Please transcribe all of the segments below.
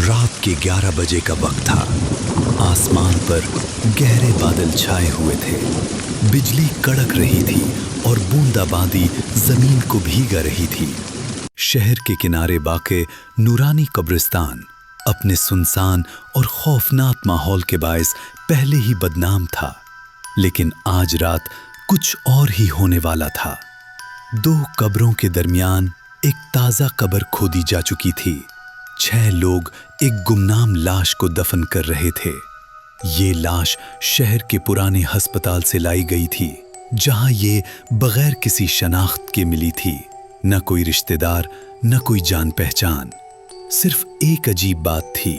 रात के 11 बजे का वक्त था। आसमान पर गहरे बादल छाए हुए थे। बिजली कड़क रही थी और बूंदाबांदी जमीन को भीगा रही थी। शहर के किनारे वाक़े नूरानी कब्रिस्तान अपने सुनसान और खौफनाक माहौल के बायस पहले ही बदनाम था, लेकिन आज रात कुछ और ही होने वाला था। 2 कब्रों के दरमियान एक ताज़ा कब्र खोदी जा चुकी थी। 6 लोग एक गुमनाम लाश को दफन कर रहे थे। ये लाश शहर के पुराने अस्पताल से लाई गई थी, जहां ये बगैर किसी शनाख्त के मिली थी। न कोई रिश्तेदार, न कोई जान पहचान। सिर्फ एक अजीब बात थी,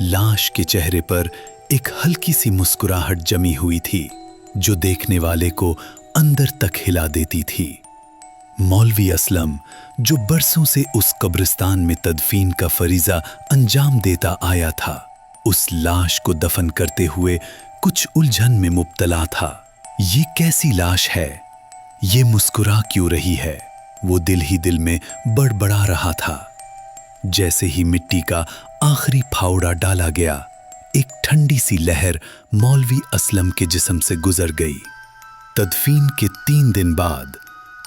लाश के चेहरे पर एक हल्की सी मुस्कुराहट जमी हुई थी, जो देखने वाले को अंदर तक हिला देती थी। मौलवी असलम, जो बरसों से उस कब्रिस्तान में तदफीन का फरीजा अंजाम देता आया था, उस लाश को दफन करते हुए कुछ उलझन में मुब्तला था। ये कैसी लाश है? ये मुस्कुरा क्यों रही है? वो दिल ही दिल में बड़बड़ा रहा था। जैसे ही मिट्टी का आखिरी फावड़ा डाला गया, एक ठंडी सी लहर मौलवी असलम के जिस्म से गुजर गई। तदफीन के 3 दिन बाद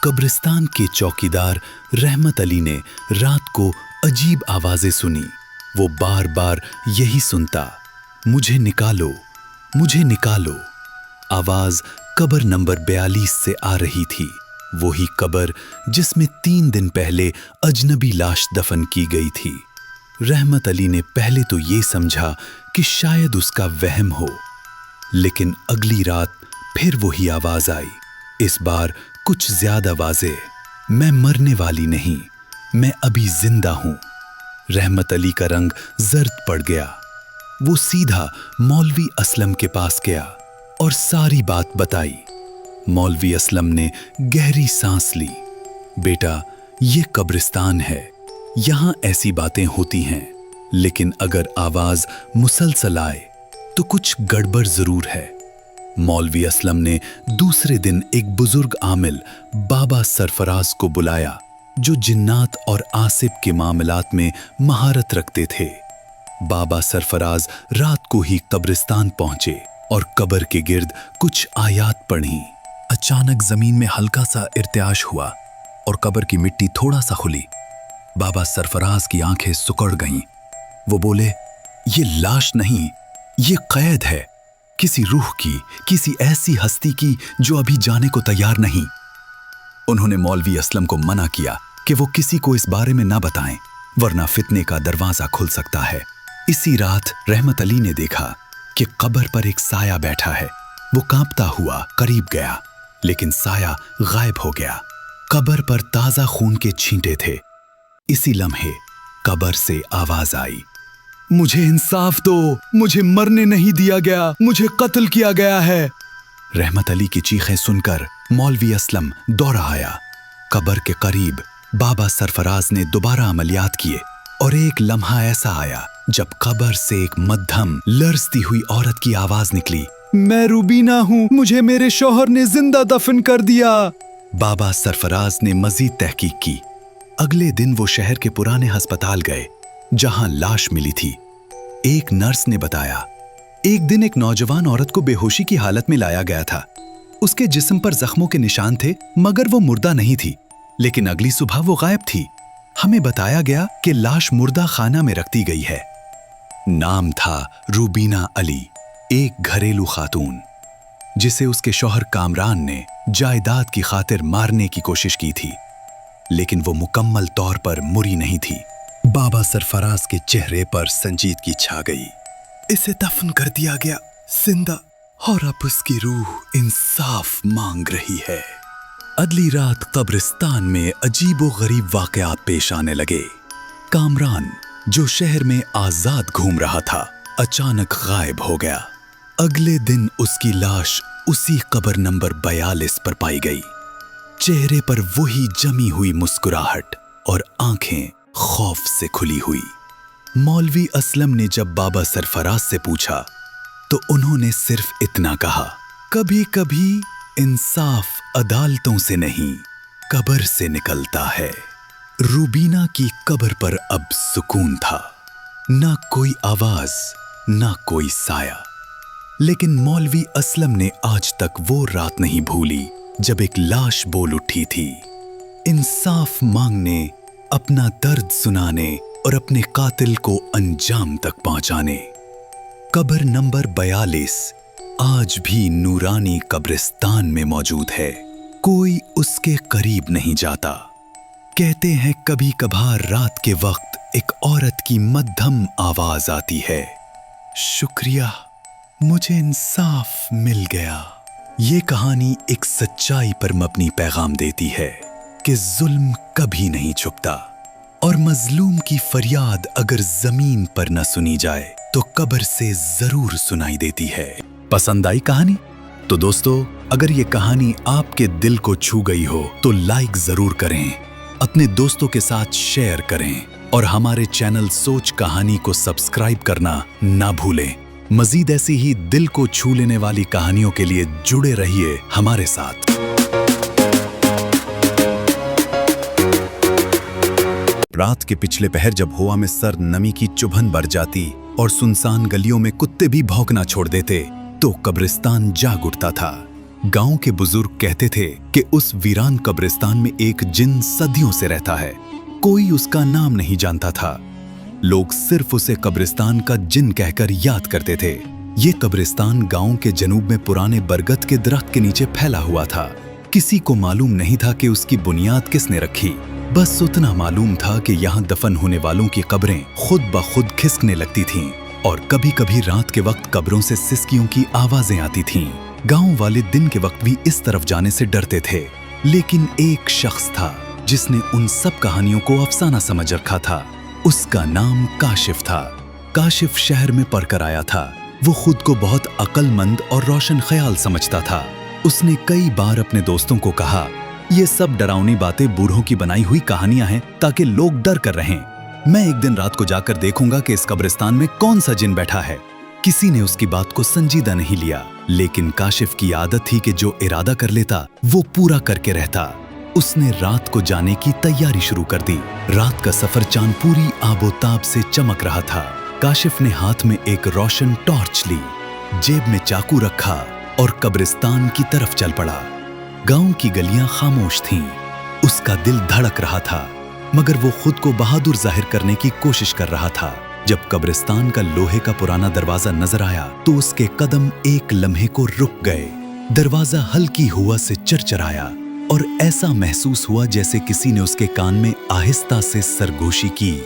कब्रिस्तान के चौकीदार रहमत अली ने रात को अजीब आवाजें सुनी। वो बार बार यही सुनता, मुझे निकालो, मुझे निकालो। आवाज कब्र नंबर 42 से आ रही थी। वही कब्र जिसमें 3 दिन पहले अजनबी लाश दफन की गई थी। रहमत अली ने पहले तो ये समझा कि शायद उसका वहम हो, लेकिन अगली रात फिर वही आवाज आई। इस बार कुछ ज्यादा वाज़े, मैं मरने वाली नहीं, मैं अभी जिंदा हूं। रहमत अली का रंग जर्द पड़ गया। वो सीधा मौलवी असलम के पास गया और सारी बात बताई। मौलवी असलम ने गहरी सांस ली। बेटा, ये कब्रिस्तान है, यहां ऐसी बातें होती हैं, लेकिन अगर आवाज मुसलसल आए तो कुछ गड़बड़ जरूर है। मौलवी असलम ने दूसरे दिन एक बुजुर्ग आमिल बाबा सरफराज को बुलाया, जो जिन्नात और आसिब के मामलात में महारत रखते थे। बाबा सरफराज रात को ही कब्रिस्तान पहुंचे और कब्र के गिर्द कुछ आयात पढ़ी। अचानक जमीन में हल्का सा इर्तियाश हुआ और कब्र की मिट्टी थोड़ा सा खुली। बाबा सरफराज की आंखें सुकड़ गईं। वो बोले, ये लाश नहीं, ये कैद है, किसी रूह की, किसी ऐसी हस्ती की जो अभी जाने को तैयार नहीं। उन्होंने मौलवी असलम को मना किया कि वो किसी को इस बारे में ना बताएं, वरना फितने का दरवाजा खुल सकता है। इसी रात रहमत अली ने देखा कि कब्र पर एक साया बैठा है। वो कांपता हुआ करीब गया, लेकिन साया गायब हो गया। कब्र पर ताजा खून के छींटे थे। इसी लम्हे कब्र से आवाज आई, मुझे इंसाफ दो, मुझे मरने नहीं दिया गया, मुझे कत्ल किया गया है। रहमत अली की चीखें सुनकर मौलवी असलम दौड़ा आया। कब्र के करीब बाबा सरफराज ने दोबारा अमलियात किए और एक लम्हा ऐसा आया जब कब्र से एक मध्यम लरजती हुई औरत की आवाज निकली, मैं रूबीना हूँ, मुझे मेरे शौहर ने जिंदा दफन कर दिया। बाबा सरफराज ने मजीद तहकीक की। अगले दिन वो शहर के पुराने अस्पताल गए जहां लाश मिली थी। एक नर्स ने बताया, एक दिन एक नौजवान औरत को बेहोशी की हालत में लाया गया था। उसके जिस्म पर जख्मों के निशान थे, मगर वो मुर्दा नहीं थी। लेकिन अगली सुबह वो गायब थी। हमें बताया गया कि लाश मुर्दा खाना में रख दी गई है। नाम था रूबीना अली, एक घरेलू खातून, जिसे उसके शौहर कामरान ने जायदाद की खातिर मारने की कोशिश की थी, लेकिन वो मुकम्मल तौर पर मुरी नहीं थी। बाबा सरफराज के चेहरे पर संजीदगी छा गई। इसे दफन कर दिया गया जिंदा, और अब उसकी रूह इंसाफ मांग रही है। अगली रात कब्रिस्तान में अजीबो गरीब वाकयात पेश आने लगे। कामरान, जो शहर में आजाद घूम रहा था, अचानक गायब हो गया। अगले दिन उसकी लाश उसी कब्र नंबर 42 पर पाई गई। चेहरे पर वही जमी हुई मुस्कुराहट और आंखें खौफ से खुली हुई। मौलवी असलम ने जब बाबा सरफराज से पूछा तो उन्होंने सिर्फ इतना कहा, कभी कभी इंसाफ अदालतों से नहीं, कब्र से निकलता है। रूबीना की कब्र पर अब सुकून था। ना कोई आवाज, ना कोई साया। लेकिन मौलवी असलम ने आज तक वो रात नहीं भूली जब एक लाश बोल उठी थी, इंसाफ मांगने, अपना दर्द सुनाने और अपने कातिल को अंजाम तक पहुंचाने। कब्र नंबर 42 आज भी नूरानी कब्रिस्तान में मौजूद है। कोई उसके करीब नहीं जाता। कहते हैं कभी कभार रात के वक्त एक औरत की मध्यम आवाज आती है, शुक्रिया, मुझे इंसाफ मिल गया। ये कहानी एक सच्चाई पर मबनी पैगाम देती है कि जुल्म कभी नहीं छुपता और मजलूम की फरियाद अगर जमीन पर न सुनी जाए तो कब्र से जरूर सुनाई देती है। पसंद आई कहानी? तो दोस्तों, अगर ये कहानी आपके दिल को छू गई हो तो लाइक जरूर करें, अपने दोस्तों के साथ शेयर करें और हमारे चैनल सोच कहानी को सब्सक्राइब करना ना भूलें। मजीद ऐसी ही दिल को छू लेने वाली कहानियों के लिए जुड़े रहिए हमारे साथ। रात के पिछले पहर जब हवा में सर्द नमी की चुभन भर जाती और सुनसान गलियों में कुत्ते भी भौंकना छोड़ देते तो कब्रिस्तान जाग उठता था। गांव के बुजुर्ग कहते थे कि उस वीरान कब्रिस्तान में एक जिन सदियों से रहता है। कोई उसका नाम नहीं जानता था। लोग सिर्फ उसे कब्रिस्तान का जिन कहकर याद करते थे। ये कब्रिस्तान गांव के जनूब में पुराने बरगद के दरख्त के नीचे फैला हुआ था। किसी को मालूम नहीं था कि उसकी बुनियाद किसने रखी। बस उतना मालूम था कि यहाँ दफन होने वालों की कब्रें खुद ब खुद खिसकने लगती थीं और कभी-कभी रात के वक्त कब्रों से सिसकियों की आवाजें आती थीं। गांव वाले दिन के वक्त भी इस तरफ जाने से डरते थे, लेकिन एक शख्स था जिसने उन सब कहानियों को अफसाना समझ रखा था। उसका नाम काशिफ था। काशिफ शहर में पढ़कर आया था। वो खुद को बहुत अक्लमंद और रोशन ख्याल समझता था। उसने कई बार अपने दोस्तों को कहा, ये सब डरावनी बातें बूढ़ों की बनाई हुई कहानियां हैं ताकि लोग डर कर रहें। मैं एक दिन रात को जाकर देखूंगा कि इस कब्रिस्तान में कौन सा जिन बैठा है। किसी ने उसकी बात को संजीदा नहीं लिया, लेकिन काशिफ की आदत थी कि जो इरादा कर लेता वो पूरा करके रहता। उसने रात को जाने की तैयारी शुरू कर दी। रात का सफर चांद पूरी आबोताब से चमक रहा था। काशिफ ने हाथ में एक रोशन टॉर्च ली, जेब में चाकू रखा और कब्रिस्तान की तरफ चल पड़ा। गांव की गलियां खामोश थीं। उसका दिल धड़क रहा था, मगर वो खुद को बहादुर जाहिर करने की कोशिश कर रहा था। जब कब्रिस्तान का लोहे का पुराना दरवाजा नजर आया तो उसके कदम एक लम्हे को रुक गए। दरवाजा हल्की हवा से चरचराया और ऐसा महसूस हुआ जैसे किसी ने उसके कान में आहिस्ता से सरगोशी की,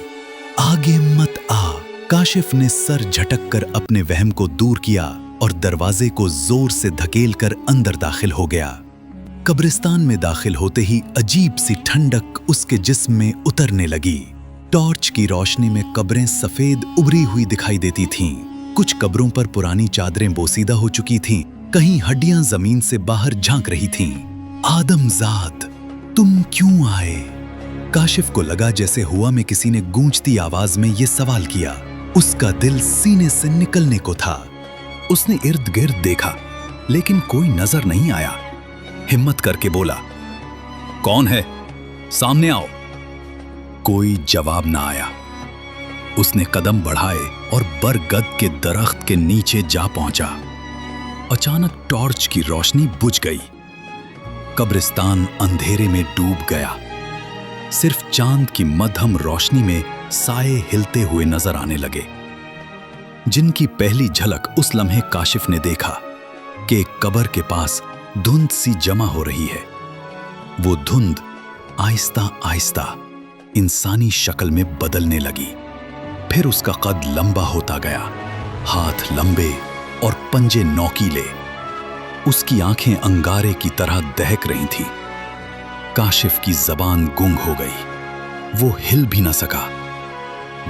आगे मत आ। काशिफ ने सर झटक कर अपने वहम को दूर किया और दरवाजे को जोर से धकेलकर अंदर दाखिल हो गया। कब्रिस्तान में दाखिल होते ही अजीब सी ठंडक उसके जिस्म में उतरने लगी। टॉर्च की रोशनी में कब्रें सफेद उभरी हुई दिखाई देती थीं। कुछ कब्रों पर पुरानी चादरें बोसीदा हो चुकी थीं, कहीं हड्डियां जमीन से बाहर झांक रही थीं। आदमजाद, तुम क्यों आए? काशिफ को लगा जैसे हुआ में किसी ने गूंजती आवाज में ये सवाल किया। उसका दिल सीने से निकलने को था। उसने इर्द गिर्द देखा, लेकिन कोई नजर नहीं आया। हिम्मत करके बोला, कौन है? सामने आओ। कोई जवाब ना आया। उसने कदम बढ़ाए और बरगद के दरख्त के नीचे जा पहुंचा। अचानक टॉर्च की रोशनी बुझ गई। कब्रिस्तान अंधेरे में डूब गया। सिर्फ चांद की मध्यम रोशनी में साए हिलते हुए नजर आने लगे। जिनकी पहली झलक उस लम्हे काशिफ ने देखा कि एक कब्र के पास धुंध सी जमा हो रही है। वो धुंध आहिस्ता आहिस्ता इंसानी शक्ल में बदलने लगी। फिर उसका कद लंबा होता गया, हाथ लंबे और पंजे नोकीले। उसकी आंखें अंगारे की तरह दहक रही थीं। काशिफ की जबान गुंग हो गई। वो हिल भी न सका।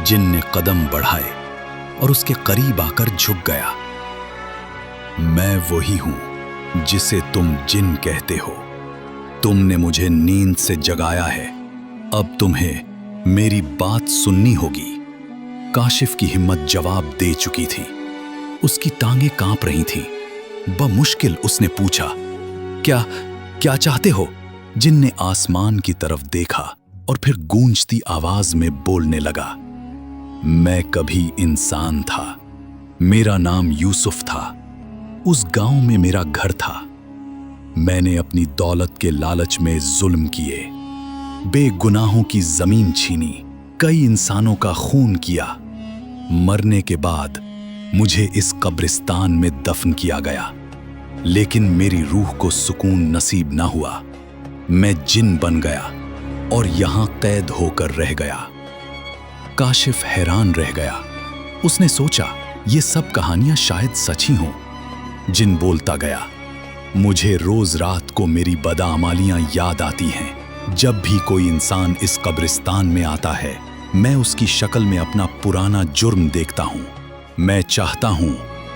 जिन ने कदम बढ़ाए और उसके करीब आकर झुक गया। मैं वही हूं जिसे तुम जिन कहते हो। तुमने मुझे नींद से जगाया है, अब तुम्हें मेरी बात सुननी होगी। काशिफ की हिम्मत जवाब दे चुकी थी। उसकी टांगें कांप रही थीं। बमुश्किल उसने पूछा, क्या चाहते हो? जिन ने आसमान की तरफ देखा और फिर गूंजती आवाज में बोलने लगा, मैं कभी इंसान था। मेरा नाम यूसुफ था। उस गांव में मेरा घर था। मैंने अपनी दौलत के लालच में जुल्म किए, बेगुनाहों की जमीन छीनी, कई इंसानों का खून किया। मरने के बाद मुझे इस कब्रिस्तान में दफन किया गया, लेकिन मेरी रूह को सुकून नसीब ना हुआ। मैं जिन बन गया और यहां कैद होकर रह गया। काशिफ हैरान रह गया। उसने सोचा ये सब कहानियां शायद सच ही हों। जिन बोलता गया, मुझे रोज रात को मेरी बदआमालियां याद आती हैं। जब भी कोई इंसान इस कब्रिस्तान में आता है, मैं उसकी शक्ल में अपना पुराना जुर्म देखता हूं। मैं चाहता हूं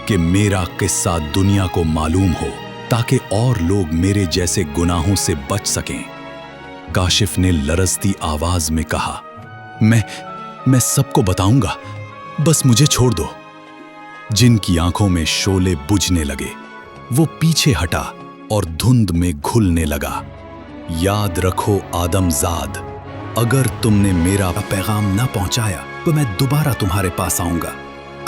कि मेरा किस्सा दुनिया को मालूम हो, ताकि और लोग मेरे जैसे गुनाहों से बच सकें। काशिफ ने लरजती आवाज में कहा, मैं सबको बताऊंगा, बस मुझे छोड़ दो। जिनकी आंखों में शोले बुझने लगे, वो पीछे हटा और धुंध में घुलने लगा। याद रखो आदमजाद, अगर तुमने मेरा पैगाम ना पहुंचाया तो मैं दोबारा तुम्हारे पास आऊंगा।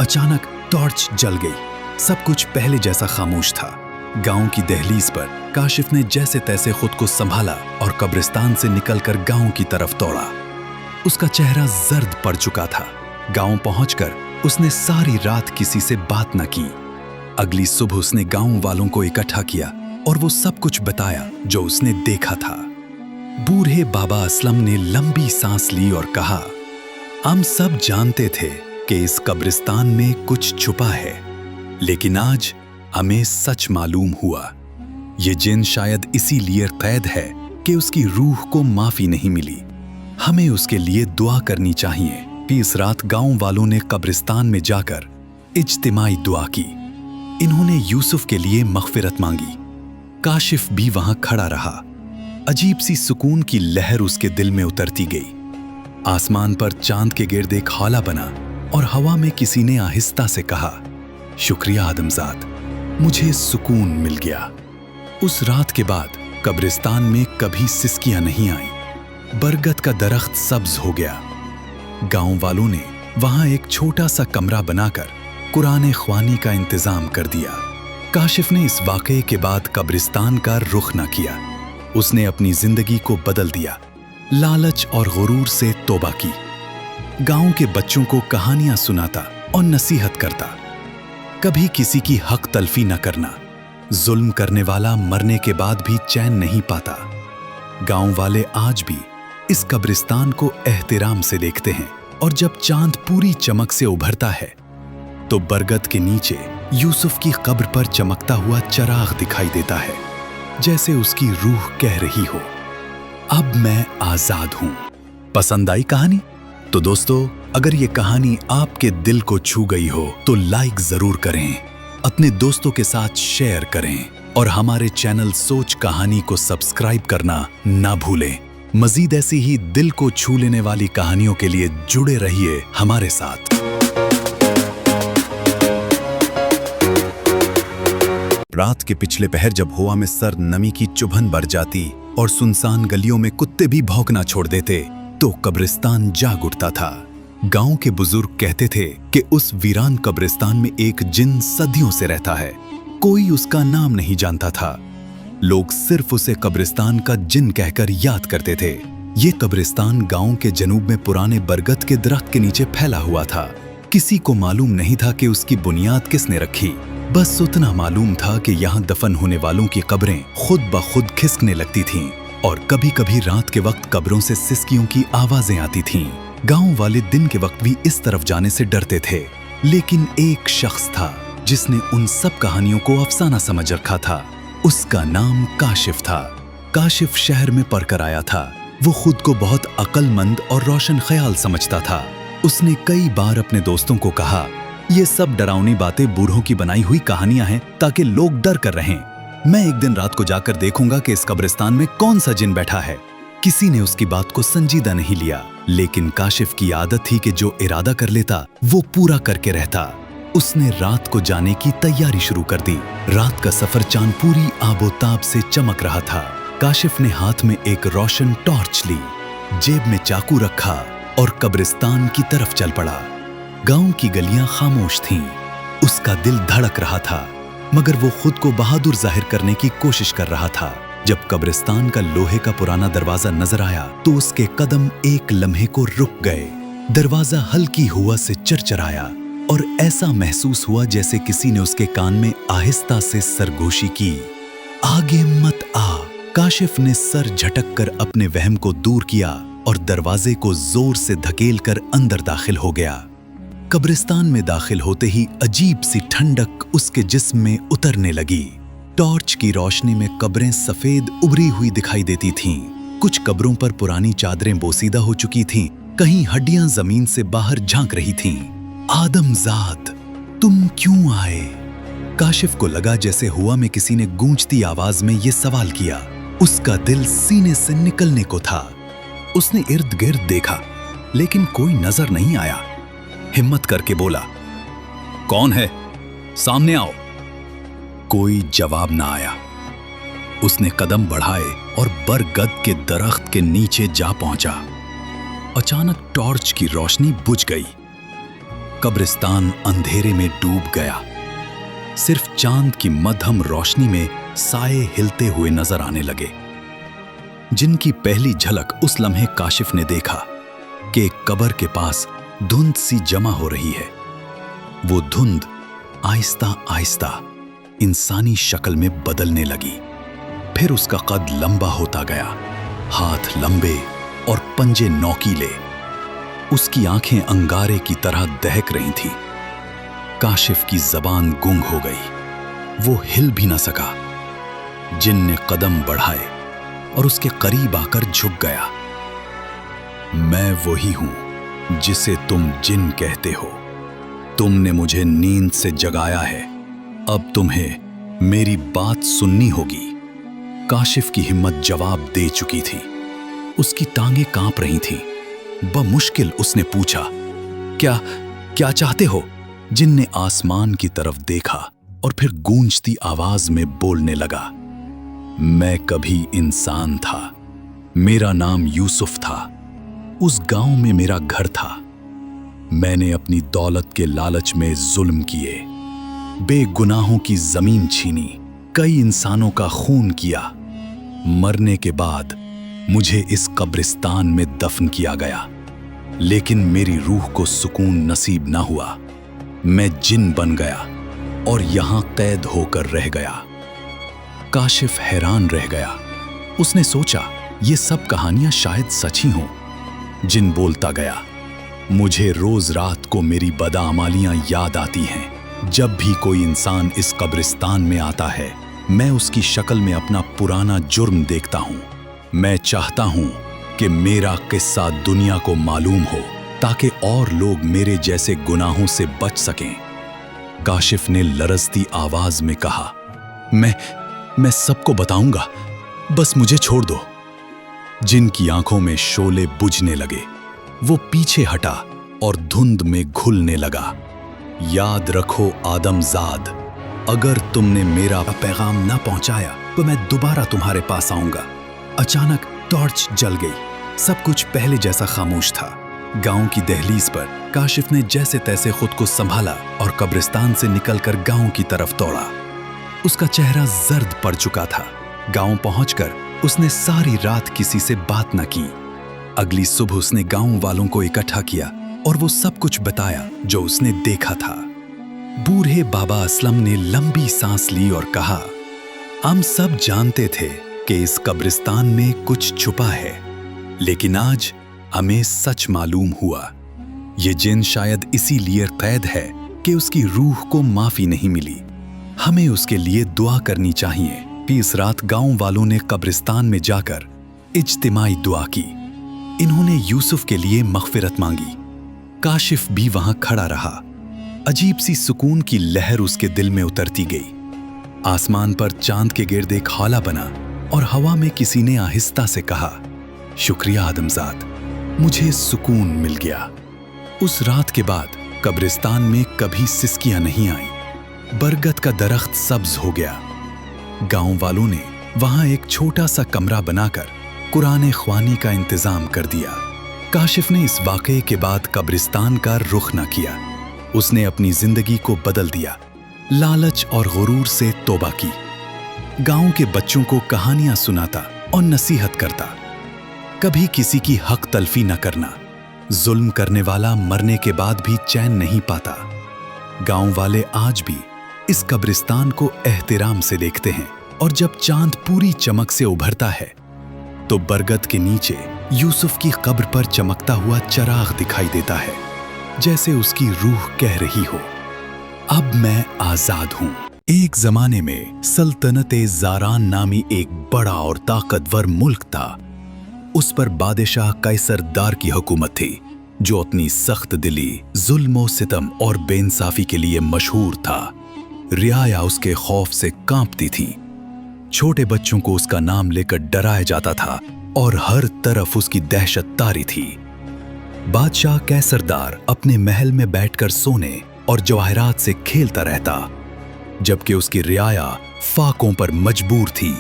अचानक टॉर्च जल गई। सब कुछ पहले जैसा खामोश था। गांव की दहलीज पर काशिफ ने जैसे तैसे खुद को संभाला और कब्रिस्तान से निकलकर गांव की तरफ दौड़ा। उसका चेहरा जर्द पड़ चुका था। गांव पहुंचकर उसने सारी रात किसी से बात न की। अगली सुबह उसने गांव वालों को इकट्ठा किया और वो सब कुछ बताया जो उसने देखा था। बूढ़े बाबा असलम ने लंबी सांस ली और कहा, हम सब जानते थे कि इस कब्रिस्तान में कुछ छुपा है, लेकिन आज हमें सच मालूम हुआ। ये जिन शायद इसीलिए कैद है कि उसकी रूह को माफी नहीं मिली। हमें उसके लिए दुआ करनी चाहिए। कि इस रात गांव वालों ने कब्रिस्तान में जाकर इज्तिमाई दुआ की। इन्होंने यूसुफ के लिए मग़फ़िरत मांगी। काशिफ भी वहां खड़ा रहा। अजीब सी सुकून की लहर उसके दिल में उतरती गई। आसमान पर चांद के गिर्द एक हौला बना और हवा में किसी ने आहिस्ता से कहा, शुक्रिया आदमजाद, मुझे सुकून मिल गया। उस रात के बाद कब्रिस्तान में कभी सिसकियां नहीं आईं। बरगद का दरख्त सब्ज हो गया। गांव वालों ने वहां एक छोटा सा कमरा बनाकर कुरान ख्वानी का इंतजाम कर दिया। काशिफ ने इस वाक़े के बाद कब्रिस्तान का रुख न किया। उसने अपनी जिंदगी को बदल दिया। लालच और गुरूर से तौबा की। गांव के बच्चों को कहानियां सुनाता और नसीहत करता। कभी किसी की हक तलफी न करना। जुल्म करने वाला मरने के बाद भी चैन नहीं पाता। गांव वाले आज भी इस कब्रिस्तान को एहतिराम से देखते हैं और जब चांद पूरी चमक से उभरता है तो बरगद के नीचे यूसुफ की कब्र पर चमकता हुआ चराग दिखाई देता है, जैसे उसकी रूह कह रही हो, अब मैं आजाद हूं। पसंद आई कहानी? तो दोस्तों, अगर ये कहानी आपके दिल को छू गई हो तो लाइक जरूर करें, अपने दोस्तों के साथ शेयर करें और हमारे चैनल सोच कहानी को सब्सक्राइब करना ना भूलें। मजीद ऐसी ही दिल को छू लेने वाली कहानियों के लिए जुड़े रहिए हमारे साथ। रात के पिछले पहर जब हवा में सर्द नमी की चुभन भर जाती और सुनसान गलियों में कुत्ते भी भौंकना छोड़ देते तो कब्रिस्तान जाग उठता था। गांव के बुजुर्ग कहते थे कि उस वीरान कब्रिस्तान में एक जिन सदियों से रहता है। कोई उसका नाम नहीं जानता था। लोग सिर्फ उसे कब्रिस्तान का जिन कहकर याद करते थे। ये कब्रिस्तान गांव के जनूब में पुराने बरगद के दरख्त के नीचे फैला हुआ था। किसी को मालूम नहीं था कि उसकी बुनियाद किसने रखी। बस उतना मालूम था कि यहाँ दफन होने वालों की कब्रें खुद ब खुद खिसकने लगती थीं और कभी कभी रात के वक्त कब्रों से सिसकियों की आवाजें आती थीं। गांव वाले दिन के वक्त भी इस तरफ जाने से डरते थे, लेकिन एक शख्स था जिसने उन सब कहानियों को अफसाना समझ रखा था। उसका नाम काशिफ था। काशिफ शहर में पढ़कर आया था। वो खुद को बहुत अक्लमंद और रोशन ख्याल समझता था। उसने कई बार अपने दोस्तों को कहा, ये सब डरावनी बातें बूढ़ों की बनाई हुई कहानियां हैं ताकि लोग डर कर रहें। मैं एक दिन रात को जाकर देखूंगा कि इस कब्रिस्तान में कौन सा जिन बैठा है। किसी ने उसकी बात को संजीदा नहीं लिया, लेकिन काशिफ की आदत थी कि जो इरादा कर लेता वो पूरा करके रहता। उसने रात को जाने की तैयारी शुरू कर दी। रात का सफर चांद पूरी आबोताब से चमक रहा था। काशिफ ने हाथ में एक रोशन टॉर्च ली, जेब में चाकू रखा और कब्रिस्तान की तरफ चल पड़ा। गांव की गलियां खामोश थीं। उसका दिल धड़क रहा था, मगर वो खुद को बहादुर जाहिर करने की कोशिश कर रहा था। जब कब्रिस्तान का लोहे का पुराना दरवाजा नजर आया तो उसके कदम एक लम्हे को रुक गए। दरवाजा हल्की हवा से चरचराया और ऐसा महसूस हुआ जैसे किसी ने उसके कान में आहिस्ता से सरगोशी की, आगे मत आ। काशिफ ने सर झटक कर अपने वहम को दूर किया और दरवाजे को जोर से धकेल कर अंदर दाखिल हो गया। कब्रिस्तान में दाखिल होते ही अजीब सी ठंडक उसके जिस्म में उतरने लगी। टॉर्च की रोशनी में कब्रें सफेद उभरी हुई दिखाई देती थीं। कुछ कब्रों पर पुरानी चादरें बोसीदा हो चुकी थीं, कहीं हड्डियां जमीन से बाहर झांक रही थीं। आदमजाद, तुम क्यों आए? काशिफ को लगा जैसे हुआ में किसी ने गूंजती आवाज में ये सवाल किया। उसका दिल सीने से निकलने को था। उसने इर्द गिर्द देखा, लेकिन कोई नजर नहीं आया। हिम्मत करके बोला, कौन है? सामने आओ। कोई जवाब ना आया। उसने कदम बढ़ाए और बरगद के दरख्त के नीचे जा पहुंचा। अचानक टॉर्च की रोशनी बुझ गई। कब्रिस्तान अंधेरे में डूब गया। सिर्फ चांद की मध्यम रोशनी में साए हिलते हुए नजर आने लगे, जिनकी पहली झलक उस लम्हे काशिफ ने देखा कि एक कब्र के पास धुंध सी जमा हो रही है। वो धुंध आहिस्ता आहिस्ता इंसानी शक्ल में बदलने लगी। फिर उसका कद लंबा होता गया, हाथ लंबे और पंजे नोकीले। उसकी आंखें अंगारे की तरह दहक रही थीं। काशिफ की जबान गुंग हो गई। वो हिल भी न सका। जिन ने कदम बढ़ाए और उसके करीब आकर झुक गया। मैं वही हूं जिसे तुम जिन कहते हो। तुमने मुझे नींद से जगाया है, अब तुम्हें मेरी बात सुननी होगी। काशिफ की हिम्मत जवाब दे चुकी थी। उसकी टांगें कांप रही थीं। बमुश्किल उसने पूछा, क्या चाहते हो? जिन ने आसमान की तरफ देखा और फिर गूंजती आवाज में बोलने लगा, मैं कभी इंसान था। मेरा नाम यूसुफ था। उस गांव में मेरा घर था। मैंने अपनी दौलत के लालच में जुल्म किए, बेगुनाहों की जमीन छीनी, कई इंसानों का खून किया। मरने के बाद मुझे इस कब्रिस्तान में दफन किया गया, लेकिन मेरी रूह को सुकून नसीब ना हुआ। मैं जिन बन गया और यहां कैद होकर रह गया। काशिफ हैरान रह गया। उसने सोचा, ये सब कहानियां शायद सच ही हों। जिन बोलता गया, मुझे रोज रात को मेरी बदआमालियां याद आती हैं। जब भी कोई इंसान इस कब्रिस्तान में आता है, मैं उसकी शक्ल में अपना पुराना जुर्म देखता हूं। मैं चाहता हूं कि मेरा किस्सा दुनिया को मालूम हो, ताकि और लोग मेरे जैसे गुनाहों से बच सकें। काशिफ ने लरजती आवाज में कहा, मैं सबको बताऊंगा, बस मुझे छोड़ दो। जिनकी आंखों में शोले बुझने लगे। वो पीछे हटा और धुंध में घुलने लगा। याद रखो आदमजाद, अगर तुमने मेरा पैगाम ना पहुंचाया तो मैं दोबारा तुम्हारे पास आऊंगा। अचानक टॉर्च जल गई। सब कुछ पहले जैसा खामोश था। गांव की दहलीज पर काशिफ ने जैसे तैसे खुद को संभाला और कब्रिस्तान से निकलकर गांव की तरफ दौड़ा। उसका चेहरा जर्द पड़ चुका था। गांव पहुंचकर उसने सारी रात किसी से बात न की। अगली सुबह उसने गांव वालों को इकट्ठा किया और वो सब कुछ बताया जो उसने देखा था। बूढ़े बाबा असलम ने लंबी सांस ली और कहा, हम सब जानते थे कि इस कब्रिस्तान में कुछ छुपा है, लेकिन आज हमें सच मालूम हुआ। ये जिन शायद इसीलिए कैद है कि उसकी रूह को माफी नहीं मिली। हमें उसके लिए दुआ करनी चाहिए। इस रात गांव वालों ने कब्रिस्तान में जाकर इज्तिमाई दुआ की। इन्होंने यूसुफ के लिए मग़फ़िरत मांगी। काशिफ भी वहां खड़ा रहा। अजीब सी सुकून की लहर उसके दिल में उतरती गई। आसमान पर चांद के गिर्द एक हौला बना और हवा में किसी ने आहिस्ता से कहा, शुक्रिया आदमजाद, मुझे सुकून मिल गया। उस रात के बाद कब्रिस्तान में कभी सिसकियां नहीं आईं। बरगद का दरख्त सब्ज हो गया। गांव वालों ने वहां एक छोटा सा कमरा बनाकर कुरान ख्वानी का इंतजाम कर दिया। काशिफ ने इस वाक़े के बाद कब्रिस्तान का रुख न किया। उसने अपनी जिंदगी को बदल दिया, लालच और गुरूर से तौबा की, गांव के बच्चों को कहानियां सुनाता और नसीहत करता, कभी किसी की हक तलफी न करना। जुल्म करने वाला मरने के बाद भी चैन नहीं पाता। गांव वाले आज भी इस कब्रिस्तान को एहतराम से देखते हैं, और जब चांद पूरी चमक से उभरता है तो बरगद के नीचे यूसुफ की कब्र पर चमकता हुआ चराग दिखाई देता है, जैसे उसकी रूह कह रही हो, अब मैं आजाद हूं। एक जमाने में सल्तनते ज़ारान नामी एक बड़ा और ताकतवर मुल्क था। उस पर बादशाह कैसर दार की हुकूमत थी, जो अपनी सख्त दिली, जुल्म सितम और बेइंसाफी के लिए मशहूर था। रियाया उसके खौफ से कांपती थी। छोटे बच्चों को उसका नाम लेकर डराया जाता था और हर तरफ उसकी दहशत तारी थी। बादशाह कैसरदार अपने महल में बैठकर सोने और जवाहरात से खेलता रहता, जबकि उसकी रियाया फाकों पर मजबूर थी।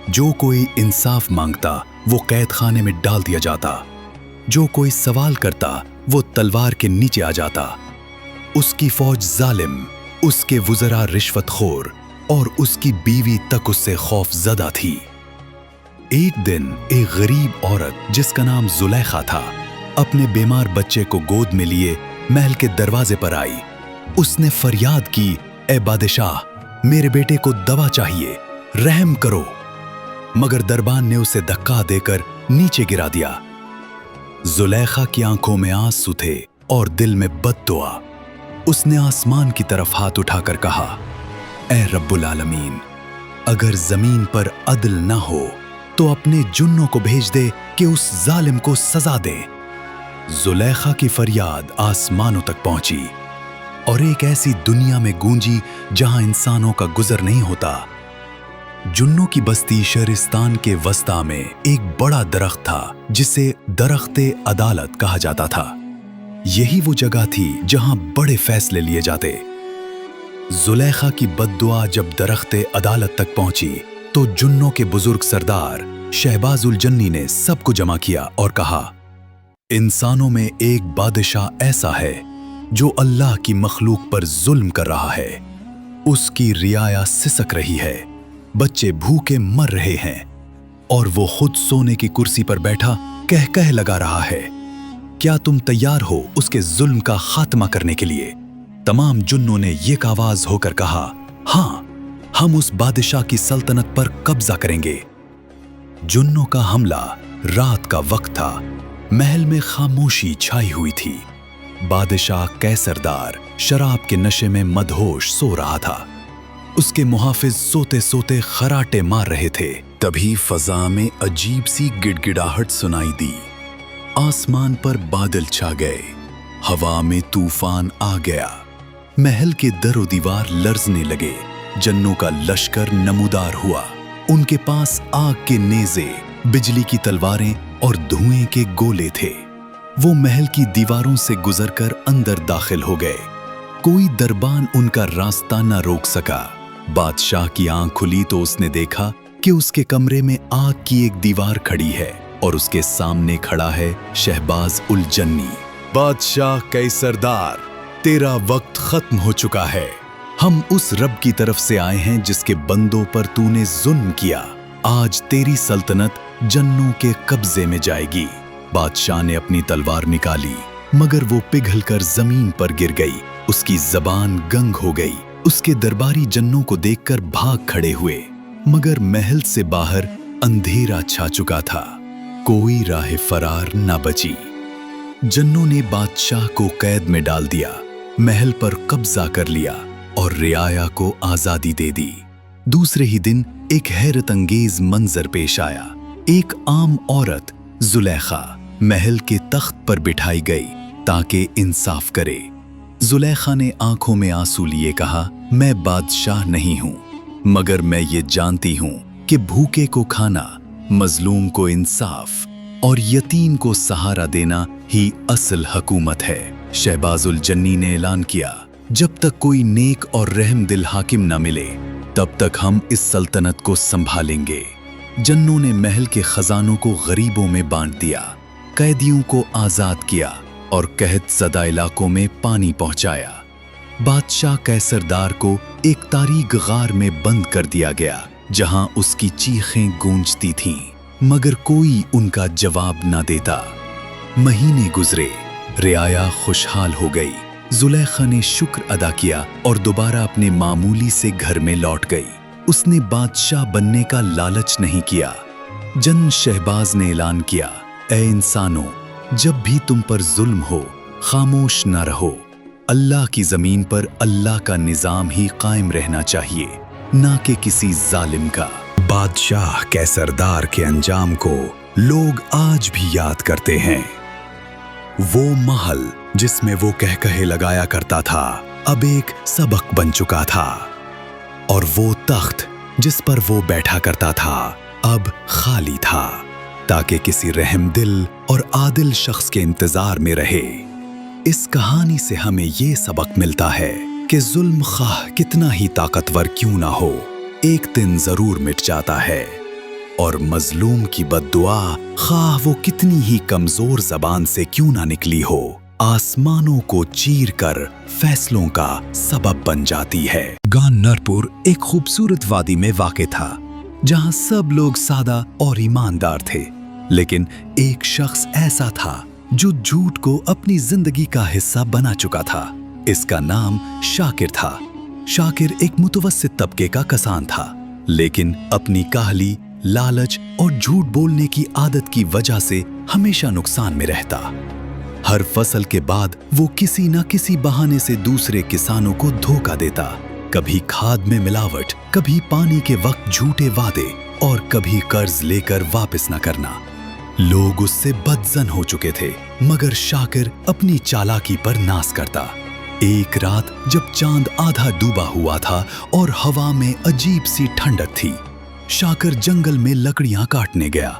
जो कोई इंसाफ मांगता वो कैद खाने में डाल दिया जाता, जो कोई सवाल करता वो तलवार के नीचे आ जाता। उसकी फौज जालिम, उसके वुज़रा रिश्वतखोर और उसकी बीवी तक उससे खौफजदा थी। एक दिन एक गरीब औरत जिसका नाम जुलेखा था, अपने बीमार बच्चे को गोद में लिए महल के दरवाजे पर आई। उसने फरियाद की, ए बादशाह, मेरे बेटे को दवा चाहिए, रहम करो। मगर दरबान ने उसे धक्का देकर नीचे गिरा दिया। जुलेखा की आंखों में आंसू थे और दिल में बद्दुआ। उसने आसमान की तरफ हाथ उठाकर कहा, ऐ रब्बुल आलमीन, अगर जमीन पर अदल ना हो तो अपने जुन्नों को भेज दे कि उस जालिम को सजा दे। जुलेखा की फरियाद आसमानों तक पहुंची और एक ऐसी दुनिया में गूंजी जहां इंसानों का गुजर नहीं होता। जुन्नों की बस्ती शहरिस्तान के वस्ता में एक बड़ा दरख्त था, जिसे दरख्ते अदालत कहा जाता था। यही वो जगह थी जहां बड़े फैसले लिए जाते। जुलेखा की बद्दुआ जब दरख्ते अदालत तक पहुंची तो जुन्नों के बुजुर्ग सरदार शहबाजुल जन्नी ने सबको जमा किया और कहा, इंसानों में एक बादशाह ऐसा है जो अल्लाह की मखलूक पर जुल्म कर रहा है। उसकी रियाया सिसक रही है, बच्चे भूखे मर रहे हैं और वो खुद सोने की कुर्सी पर बैठा कह कह लगा रहा है। क्या तुम तैयार हो उसके जुल्म का खात्मा करने के लिए? तमाम जुन्नों ने एक आवाज होकर कहा, हाँ, हम उस बादशाह की सल्तनत पर कब्जा करेंगे। जुन्नों का हमला रात का वक्त था। महल में खामोशी छाई हुई थी। बादशाह कैसरदार शराब के नशे में मदहोश सो रहा था। उसके मुहाफिज सोते सोते खराटे मार रहे थे। तभी फजा में अजीब सी गिड़गिड़ाहट सुनाई दी। आसमान पर बादल छा गए, हवा में तूफान आ गया। महल के दरो दीवार लर्जने लगे। जन्नों का लश्कर नमूदार हुआ। उनके पास आग के नेज़े, बिजली की तलवारें और धुएं के गोले थे। वो महल की दीवारों से गुजरकर अंदर दाखिल हो गए। कोई दरबान उनका रास्ता न रोक सका। बादशाह की आंख खुली तो उसने देखा कि उसके कमरे में आग की एक दीवार खड़ी है और उसके सामने खड़ा है शहबाज उल जन्नी। बादशाह कैसरदार, तेरा वक्त खत्म हो चुका है। हम उस रब की तरफ से आए हैं जिसके बंदों पर तूने जुल्म किया। आज तेरी सल्तनत जन्नों के कब्जे में जाएगी। बादशाह ने अपनी तलवार निकाली, मगर वो पिघलकर जमीन पर गिर गई। उसकी जबान गंग हो गई। उसके दरबारी जन्नों को देखकर भाग खड़े हुए, मगर महल से बाहर अंधेरा छा चुका था। कोई राह फरार न बची। जन्नों ने बादशाह को कैद में डाल दिया, महल पर कब्जा कर लिया और रियाया को आजादी दे दी। दूसरे ही दिन एक हैरत अंगेज मंजर पेश आया। एक आम औरत जुलेखा महल के तख्त पर बिठाई गई ताकि इंसाफ करे। जुलेखा ने आंखों में आंसू लिए कहा, मैं बादशाह नहीं हूं, मगर मैं ये जानती हूं कि भूखे को खाना, मजलूम को इंसाफ और यतीम को सहारा देना ही असल हुकूमत है। शहबाजुल जन्नी ने ऐलान किया, जब तक कोई नेक और रहम दिल हाकिम न मिले तब तक हम इस सल्तनत को संभालेंगे। जन्नों ने महल के खजानों को गरीबों में बांट दिया, कैदियों को आजाद किया और कहत ज़दा इलाकों में पानी पहुंचाया। बादशाह कैसरदार को एक तारीक गार में बंद कर दिया गया, जहां उसकी चीखें गूंजती थीं, मगर कोई उनका जवाब न देता। महीने गुजरे, रियाया खुशहाल हो गई। जुलेखा ने शुक्र अदा किया और दोबारा अपने मामूली से घर में लौट गई। उसने बादशाह बनने का लालच नहीं किया। जन शहबाज ने ऐलान किया, ऐ इंसानों, जब भी तुम पर जुल्म हो, खामोश न रहो। अल्लाह की जमीन पर अल्लाह का निजाम ही कायम रहना चाहिए, ना कि किसी जालिम का। बादशाह कैसरदार के अंजाम को लोग आज भी याद करते हैं। वो महल जिसमें वो कहकहे लगाया करता था, अब एक सबक बन चुका था, और वो तख्त जिस पर वो बैठा करता था, अब खाली था, ताकि किसी रहमदिल और आदिल शख्स के इंतजार में रहे। इस कहानी से हमें ये सबक मिलता है कि जुल्म खाह कितना ही ताकतवर क्यों ना हो, एक दिन जरूर मिट जाता है, और मजलूम की बद्दुआ खाह वो कितनी ही कमजोर जबान से क्यों ना निकली हो, आसमानों को चीर कर फैसलों का सबब बन जाती है। गानरपुर एक खूबसूरत वादी में वाक़े था, जहां सब लोग सादा और ईमानदार थे, लेकिन एक शख्स ऐसा था जो झूठ को अपनी जिंदगी का हिस्सा बना चुका था। इसका नाम शाकिर था। शाकिर एक मुतवस्सित तबके का किसान था, लेकिन अपनी काहली, लालच और झूठ बोलने की आदत की वजह से हमेशा नुकसान में रहता। हर फसल के बाद वो किसी न किसी बहाने से दूसरे किसानों को धोखा देता, कभी खाद में मिलावट, कभी पानी के वक्त झूठे वादे, और कभी कर्ज लेकर वापस न करना। लोग उससे बदजन हो चुके थे, मगर शाकिर अपनी चालाकी पर नाज करता। एक रात जब चांद आधा डूबा हुआ था और हवा में अजीब सी ठंडक थी, शाकिर जंगल में लकड़ियां काटने गया।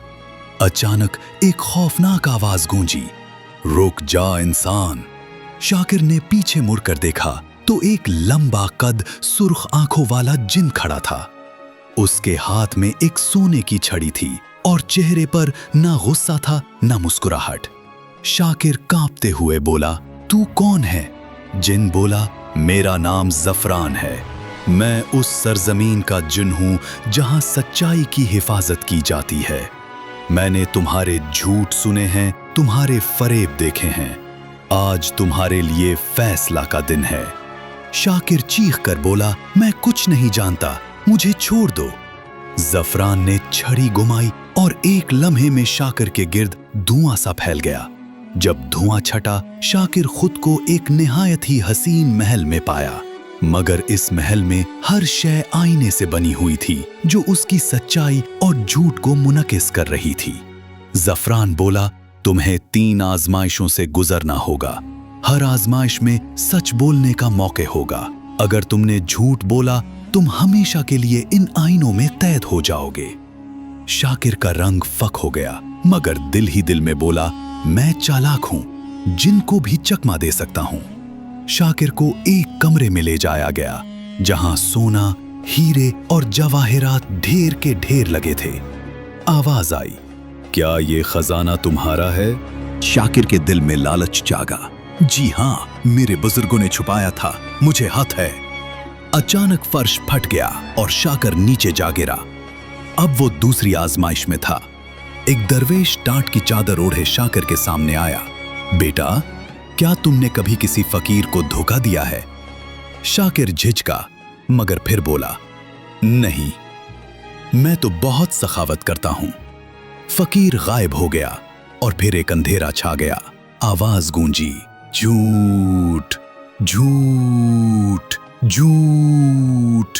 अचानक एक खौफनाक आवाज गूंजी, रुक जा इंसान। शाकिर ने पीछे मुड़कर देखा तो एक लंबा कद सुर्ख आंखों वाला जिन खड़ा था। उसके हाथ में एक सोने की छड़ी थी और चेहरे पर ना गुस्सा था ना मुस्कुराहट। शाकिर कांपते हुए बोला, तू कौन है? जिन बोला, मेरा नाम ज़फ़रान है। मैं उस सरजमीन का जिन हूं जहां सच्चाई की हिफाजत की जाती है। मैंने तुम्हारे झूठ सुने हैं, तुम्हारे फरेब देखे हैं। आज तुम्हारे लिए फैसला का दिन है। शाकिर चीख कर बोला, मैं कुछ नहीं जानता, मुझे छोड़ दो। ज़फ़रान ने छड़ी घुमाई और एक लम्हे में शाकिर के गिर्द धुआं सा फैल गया। जब धुआं छटा, शाकिर खुद को एक निहायत ही हसीन महल में पाया, मगर इस महल में हर शय आईने से बनी हुई थी, जो उसकी सच्चाई और झूठ को मुनकिस कर रही थी। ज़फ़रान बोला, तुम्हें 3 आजमाइशों से गुजरना होगा। हर आजमाइश में सच बोलने का मौका होगा। अगर तुमने झूठ बोला, तुम हमेशा के लिए इन आईनों में कैद हो जाओगे। शाकिर का रंग फक हो गया, मगर दिल ही दिल में बोला, मैं चालाक हूं, जिनको भी चकमा दे सकता हूं। शाकिर को एक कमरे में ले जाया गया, जहां सोना, हीरे और जवाहिरात ढेर के ढेर लगे थे। आवाज आई, क्या ये खजाना तुम्हारा है? शाकिर के दिल में लालच जागा। जी हां, मेरे बुजुर्गों ने छुपाया था, मुझे हक है। अचानक फर्श फट गया और शाकिर नीचे जा गिरा। अब वो दूसरी आजमाइश में था। एक दरवेश टाट की चादर ओढ़े शाकिर के सामने आया। बेटा, क्या तुमने कभी किसी फकीर को धोखा दिया है? शाकिर झिझका, मगर फिर बोला, नहीं, मैं तो बहुत सखावत करता हूं। फकीर गायब हो गया और फिर एक अंधेरा छा गया। आवाज गूंजी, झूठ, झूठ, झूठ।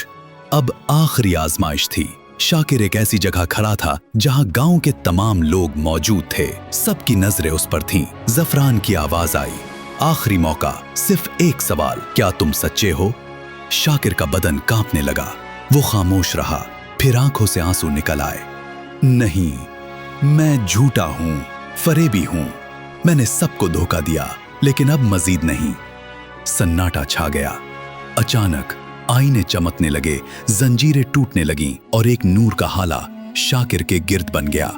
अब आखिरी आजमाइश थी। शाकिर एक ऐसी जगह खड़ा था जहां गांव के तमाम लोग मौजूद थे। सबकी नजरें उस पर थीं। ज़फ़रान की आवाज आई, आखिरी मौका, सिर्फ एक सवाल, क्या तुम सच्चे हो? शाकिर का बदन कांपने लगा। वो खामोश रहा, फिर आंखों से आंसू निकल आए। नहीं, मैं झूठा हूं, फरेबी हूं। मैंने सबको धोखा दिया, लेकिन अब मजीद नहीं। सन्नाटा छा गया। अचानक आईने चमकने लगे, जंजीरें टूटने लगीं और एक नूर का हाला शाकिर के गिर्द बन गया।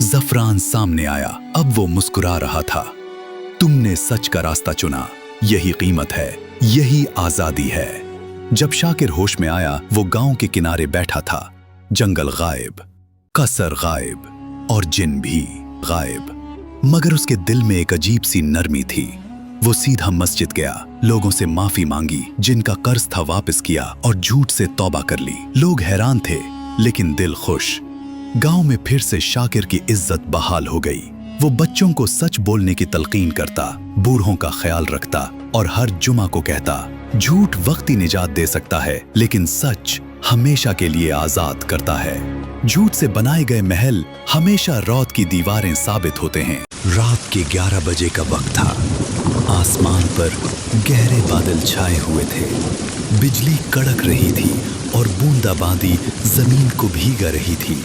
ज़फ़रान सामने आया। अब वो मुस्कुरा रहा था। तुमने सच का रास्ता चुना, यही कीमत है, यही आजादी है। जब शाकिर होश में आया, वो गांव के किनारे बैठा था। जंगल गायब, कसर गायब और जिन भी गायब, मगर उसके दिल में एक अजीब सी नरमी थी। वो सीधा मस्जिद गया, लोगों से माफी मांगी, जिनका कर्ज था वापस किया और झूठ से तौबा कर ली। लोग हैरान थे लेकिन दिल खुश। गांव में फिर से शाकिर की इज्जत बहाल हो गई। वो बच्चों को सच बोलने की तलकीन करता, बूढ़ों का ख्याल रखता और हर जुमा को कहता, झूठ वक्ती निजात दे सकता है लेकिन सच हमेशा के लिए आजाद करता है। झूठ से बनाए गए महल हमेशा रौद की दीवारें साबित होते हैं। रात के 11 बजे का वक्त था। आसमान पर गहरे बादल छाए हुए थे। बिजली कड़क रही थी और बूंदाबांदी जमीन को भीगा रही थी।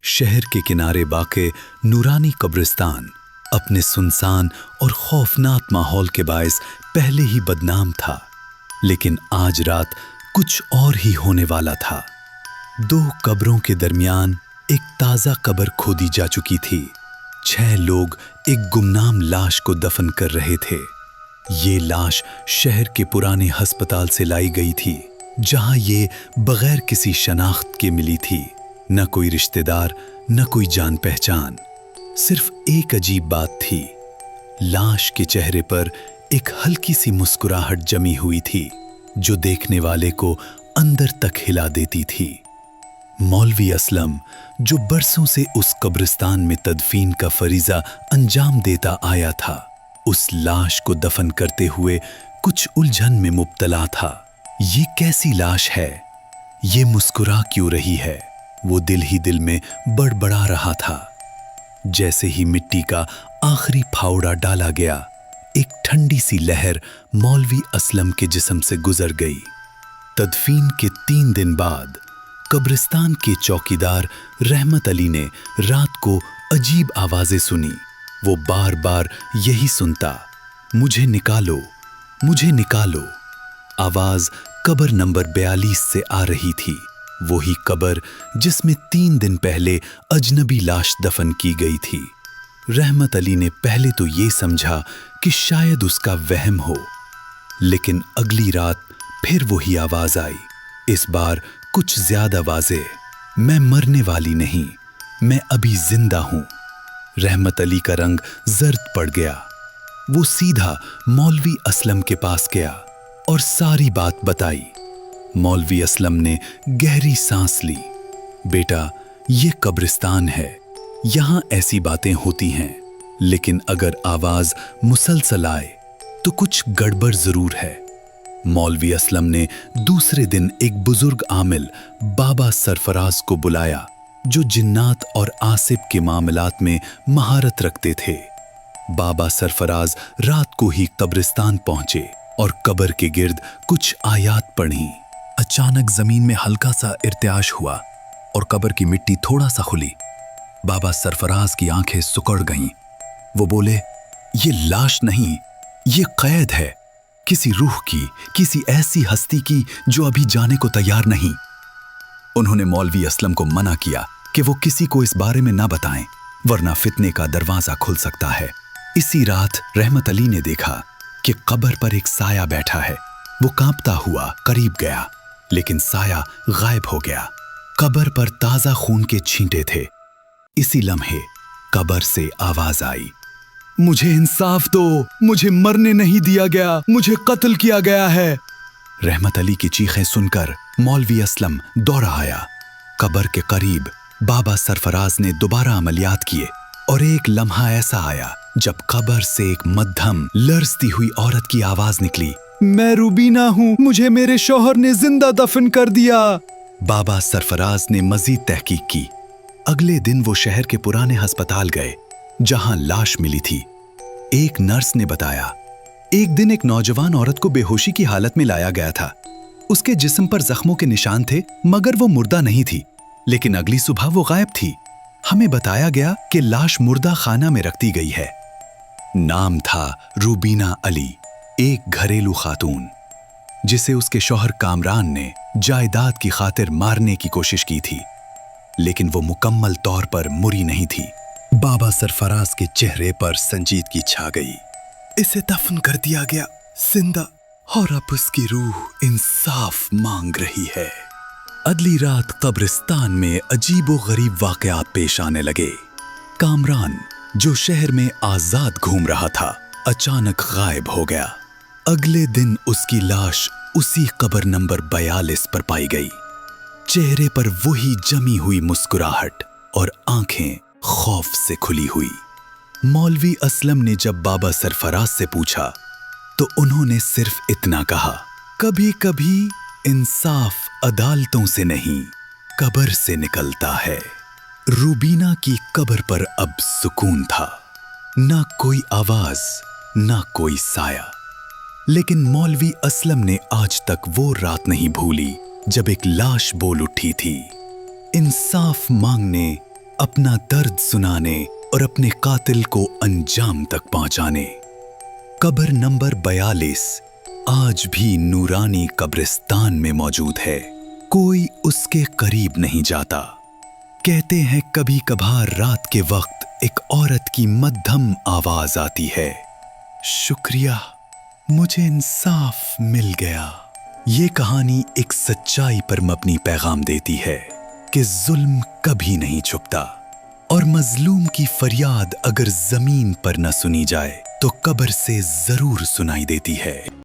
शहर के किनारे वाक़े नूरानी कब्रिस्तान अपने सुनसान और खौफनाक माहौल के बायस पहले ही बदनाम था, लेकिन आज रात कुछ और ही होने वाला था। 2 कब्रों के दरमियान एक ताज़ा कब्र खोदी जा चुकी थी। 6 लोग एक गुमनाम लाश को दफन कर रहे थे। ये लाश शहर के पुराने अस्पताल से लाई गई थी, जहां ये बगैर किसी शनाख्त के मिली थी। न कोई रिश्तेदार, न कोई जान पहचान, सिर्फ एक अजीब बात थी। लाश के चेहरे पर एक हल्की सी मुस्कुराहट जमी हुई थी, जो देखने वाले को अंदर तक हिला देती थी। मौलवी असलम, जो बरसों से उस कब्रिस्तान में तदफीन का फरीजा अंजाम देता आया था, उस लाश को दफन करते हुए कुछ उलझन में मुब्तला था। ये कैसी लाश है? ये मुस्कुरा क्यों रही है? वो दिल ही दिल में बड़बड़ा रहा था। जैसे ही मिट्टी का आखिरी फावड़ा डाला गया, एक ठंडी सी लहर मौलवी असलम के जिस्म से गुजर गई। तदफीन के 3 दिन बाद कब्रिस्तान के चौकीदार रहमत अली ने रात को अजीब आवाजें सुनी। वो बार बार यही सुनता, मुझे निकालो, मुझे निकालो। आवाज कब्र नंबर 42 से आ रही थी, वही कब्र जिसमें 3 दिन पहले अजनबी लाश दफन की गई थी। रहमत अली ने पहले तो ये समझा कि शायद उसका वहम हो, लेकिन अगली रात फिर वही आवाज आई, इस बार कुछ ज्यादा वाज़ेह, मैं मरने वाली नहीं, मैं अभी जिंदा हूं। रहमत अली का रंग जर्द पड़ गया। वो सीधा मौलवी असलम के पास गया और सारी बात बताई। मौलवी असलम ने गहरी सांस ली। बेटा, ये कब्रिस्तान है, यहां ऐसी बातें होती हैं, लेकिन अगर आवाज मुसलसल आए तो कुछ गड़बड़ जरूर है। मौलवी असलम ने दूसरे दिन एक बुजुर्ग आमिल बाबा सरफराज को बुलाया, जो जिन्नात और आसिब के मामलात में महारत रखते थे। बाबा सरफराज रात को ही कब्रिस्तान पहुंचे और कब्र के गिर्द कुछ आयात पढ़ी। अचानक जमीन में हल्का सा इर्तियाश हुआ और कब्र की मिट्टी थोड़ा सा खुली। बाबा सरफराज की आंखें सिकुड़ गईं। वो बोले, ये लाश नहीं, ये कैद है, किसी रूह की, किसी ऐसी हस्ती की जो अभी जाने को तैयार नहीं। उन्होंने मौलवी असलम को मना किया कि वो किसी को इस बारे में ना बताएं, वरना फितने का दरवाजा खुल सकता है। इसी रात रहमत अली ने देखा कि कब्र पर एक साया बैठा है। वो कांपता हुआ करीब गया, लेकिन साया गायब हो गया। कब्र पर ताजा खून के छींटे थे। इसी लम्हे कब्र से आवाज आई, मुझे इंसाफ दो, मुझे मरने नहीं दिया गया, मुझे कत्ल किया गया है। रहमत अली की चीखें सुनकर मौलवी असलम दौड़ा आया। कब्र के करीब बाबा सरफराज ने दोबारा अमलियात किए और एक लम्हा ऐसा आया जब कब्र से एक मध्यम लरजती हुई औरत की आवाज निकली, मैं रूबीना हूँ, मुझे मेरे शौहर ने जिंदा दफन कर दिया। बाबा सरफराज ने मजीद तहकीक की। अगले दिन वो शहर के पुराने अस्पताल गए जहां लाश मिली थी। एक नर्स ने बताया, एक दिन एक नौजवान औरत को बेहोशी की हालत में लाया गया था। उसके जिस्म पर जख्मों के निशान थे, मगर वो मुर्दा नहीं थी। लेकिन अगली सुबह वो गायब थी। हमें बताया गया कि लाश मुर्दा खाना में रख दी गई है। नाम था रूबीना अली, एक घरेलू खातून, जिसे उसके शौहर कामरान ने जायदाद की खातिर मारने की कोशिश की थी, लेकिन वो मुकम्मल तौर पर मुरी नहीं थी। बाबा सरफराज के चेहरे पर संजीदगी छा गई। इसे दफन कर दिया गया जिंदा, और अब उसकी रूह इंसाफ मांग रही है। अगली रात कब्रिस्तान में अजीबो-गरीब वाकयात पेश आने लगे। कामरान, जो शहर में आजाद घूम रहा था, अचानक गायब हो गया। अगले दिन उसकी लाश उसी कब्र नंबर 42 पर पाई गई। चेहरे पर वही जमी हुई मुस्कुराहट और आंखें खौफ से खुली हुई। मौलवी असलम ने जब बाबा सरफराज से पूछा तो उन्होंने सिर्फ इतना कहा, कभी कभी इंसाफ अदालतों से नहीं, कब्र से निकलता है। रूबीना की कब्र पर अब सुकून था, ना कोई आवाज, ना कोई साया। लेकिन मौलवी असलम ने आज तक वो रात नहीं भूली जब एक लाश बोल उठी थी, इंसाफ मांगने, अपना दर्द सुनाने और अपने कातिल को अंजाम तक पहुंचाने। कब्र नंबर 42 आज भी नूरानी कब्रिस्तान में मौजूद है। कोई उसके करीब नहीं जाता। कहते हैं कभी कभार रात के वक्त एक औरत की मध्यम आवाज आती है, शुक्रिया, मुझे इंसाफ मिल गया। ये कहानी एक सच्चाई पर मबनी पैगाम देती है कि जुल्म कभी नहीं छुपता, और मजलूम की फरियाद अगर जमीन पर न सुनी जाए तो कब्र से जरूर सुनाई देती है।